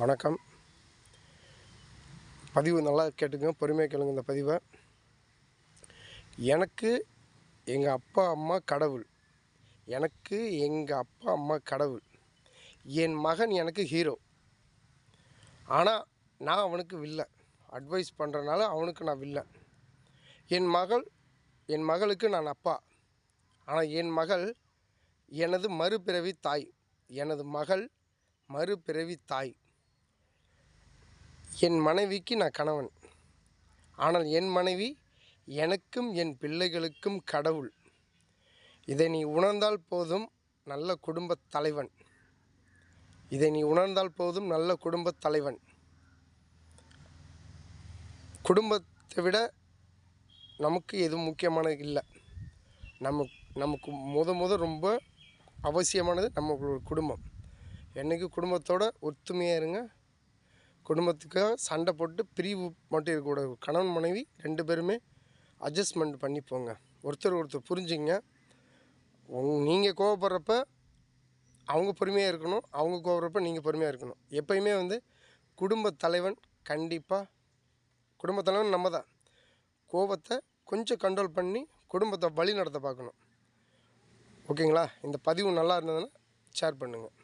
வணக்கம். பதிவு நல்லா கேட்டுக்கங்க, பொறுமையாக கேளுங்க. இந்த பதிவை எனக்கு எங்கள் அப்பா அம்மா கடவுள். எனக்கு எங்கள் அப்பா அம்மா கடவுள். என் மகன் எனக்கு ஹீரோ. ஆனால் நான் அவனுக்கு வில்லன். அட்வைஸ் பண்ணுறனால அவனுக்கு நான் வில்லன். என் மகளுக்கு நான் அப்பா. ஆனால் என் மகள் எனது மறுபிறவி தாய். எனது மகள் மறுபிறவி தாய். என் மனைவிக்கு நான் கணவன். ஆனால் என் மனைவி எனக்கும் என் பிள்ளைகளுக்கும் கடவுள். இதை நீ உணர்ந்தால் போதும் நல்ல குடும்பத் தலைவன். இதை நீ உணர்ந்தால் போதும் நல்ல குடும்பத் தலைவன். குடும்பத்தை விட நமக்கு எதுவும் முக்கியமானது இல்லை. நமக்கு ரொம்ப அவசியமானது நம்ம குடும்பம். என்றைக்கு குடும்பத்தோட ஒத்துமையாக இருங்க. குடும்பத்துக்காக சண்டை போட்டு பிரிவு மட்டும் இருக்கக்கூடாது. கணவன் மனைவி 2 பேருமே அட்ஜஸ்ட்மெண்ட் பண்ணி போங்க. ஒருத்தர் புரிஞ்சுங்க. நீங்கள் கோவப்படுறப்ப அவங்க பொறுமையாக இருக்கணும். அவங்க கோவப்படுறப்ப நீங்கள் பொறுமையாக இருக்கணும். எப்பயுமே குடும்பத் தலைவன் கண்டிப்பாக குடும்பத் தலைவன் நம்ம தான். கோபத்தை கொஞ்சம் கண்ட்ரோல் பண்ணி குடும்பத்தை வழி நடத்த பார்க்கணும். ஓகேங்களா? இந்த பதிவு நல்லா இருந்ததுன்னா ஷேர் பண்ணுங்கள்.